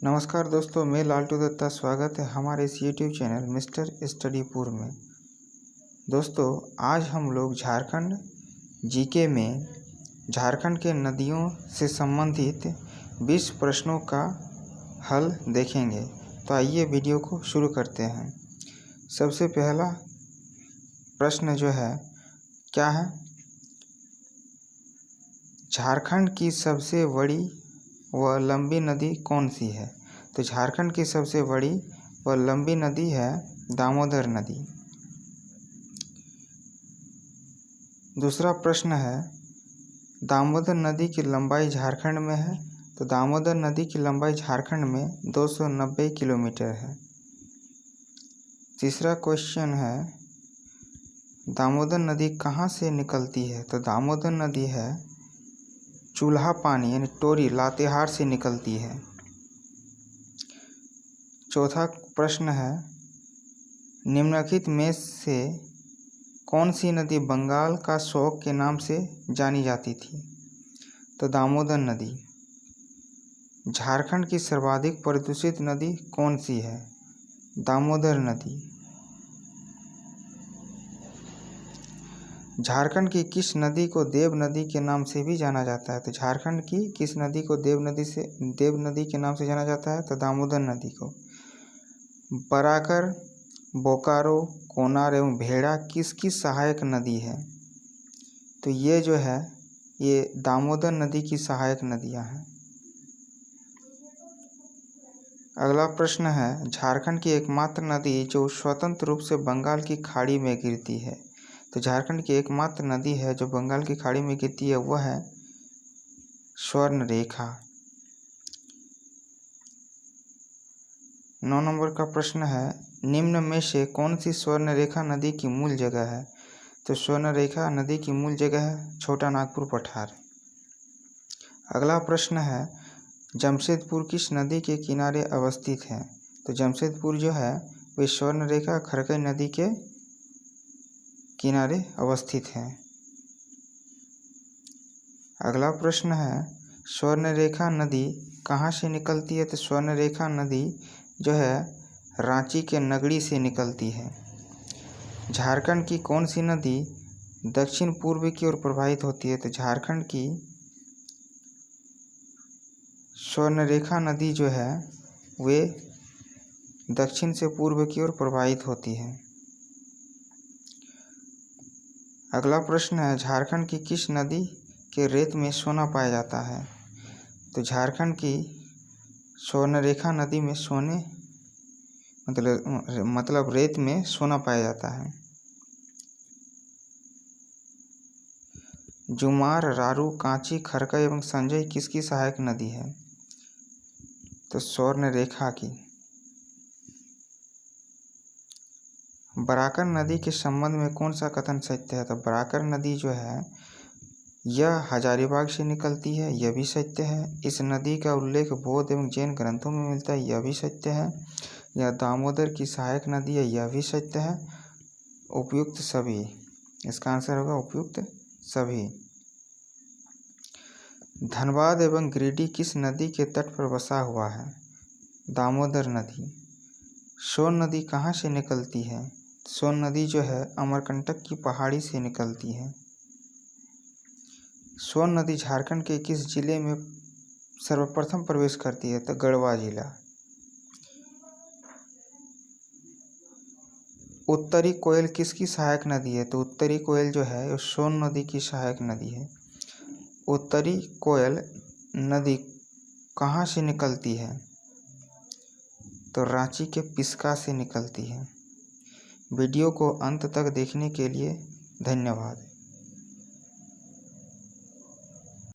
नमस्कार दोस्तों, मैं लालटू दत्ता। स्वागत है हमारे इस यूट्यूब चैनल मिस्टर स्टडीपुर में। दोस्तों, आज हम लोग झारखंड जीके में झारखंड के नदियों से संबंधित 20 प्रश्नों का हल देखेंगे। तो आइए वीडियो को शुरू करते हैं। सबसे पहला प्रश्न जो है क्या है? झारखंड की सबसे बड़ी व लंबी नदी कौन सी है? तो झारखंड की सबसे बड़ी व लंबी नदी है दामोदर नदी। दूसरा प्रश्न है, दामोदर नदी की लंबाई झारखंड में है? तो दामोदर नदी की लंबाई झारखंड में 290 किलोमीटर है। तीसरा क्वेश्चन है, दामोदर नदी कहाँ से निकलती है? तो दामोदर नदी है चूल्हा पानी यानी टोरी लातेहार से निकलती है। चौथा प्रश्न है, निम्नलिखित में से कौन सी नदी बंगाल का शोक के नाम से जानी जाती थी? तो दामोदर नदी। झारखंड की सर्वाधिक प्रदूषित नदी कौन सी है? दामोदर नदी। झारखंड की किस नदी को देव नदी के नाम से भी जाना जाता है? तो झारखंड की किस नदी को देव नदी के नाम से जाना जाता है? तो दामोदर नदी को। बराकर, बोकारो, कोनार एवं भेड़ा किसकी सहायक नदी है? तो ये जो है ये दामोदर नदी की सहायक नदियां हैं। अगला प्रश्न है, झारखंड की एकमात्र नदी जो स्वतंत्र रूप से बंगाल की खाड़ी में गिरती है। तो झारखंड की एकमात्र नदी है जो बंगाल की खाड़ी में गिरती है, वह है स्वर्णरेखा। 9 नंबर का प्रश्न है, निम्न में से कौन सी स्वर्णरेखा नदी की मूल जगह है? तो स्वर्णरेखा नदी की मूल जगह है छोटा नागपुर पठार। अगला प्रश्न है, जमशेदपुर किस नदी के किनारे अवस्थित है? तो जमशेदपुर जो है वे स्वर्णरेखा खरकई नदी के किनारे अवस्थित है। अगला प्रश्न है, स्वर्णरेखा नदी कहाँ से निकलती है? तो स्वर्णरेखा नदी जो है रांची के नगड़ी से निकलती है। झारखंड की कौन सी नदी दक्षिण पूर्व की ओर प्रवाहित होती है? तो झारखंड की स्वर्णरेखा नदी जो है वे दक्षिण से पूर्व की ओर प्रवाहित होती है। अगला प्रश्न है, झारखंड की किस नदी के रेत में सोना पाया जाता है? तो झारखंड की स्वर्णरेखा नदी में सोने मतलब रेत में सोना पाया जाता है। जुमार, रारू, कांची, खरकई एवं संजय किसकी सहायक नदी है? तो स्वर्णरेखा की। बराकर नदी के संबंध में कौन सा कथन सत्य है? तो बराकर नदी जो है यह हजारीबाग से निकलती है, यह भी सत्य है। इस नदी का उल्लेख बौद्ध एवं जैन ग्रंथों में मिलता है, यह भी सत्य है। यह दामोदर की सहायक नदी है, यह भी सत्य है। उपयुक्त सभी, इसका आंसर होगा उपयुक्त सभी। धनबाद एवं गिरिडीह किस नदी के तट पर बसा हुआ है? दामोदर नदी। सोन नदी कहाँ से निकलती है? सोन नदी जो है अमरकंटक की पहाड़ी से निकलती है। सोन नदी झारखंड के किस जिले में सर्वप्रथम प्रवेश करती है? तो गढ़वा जिला। उत्तरी कोयल किसकी सहायक नदी है? तो उत्तरी कोयल जो है सोन नदी की सहायक नदी है। उत्तरी कोयल नदी कहाँ से निकलती है? तो रांची के पिस्का से निकलती है। वीडियो को अंत तक देखने के लिए धन्यवाद।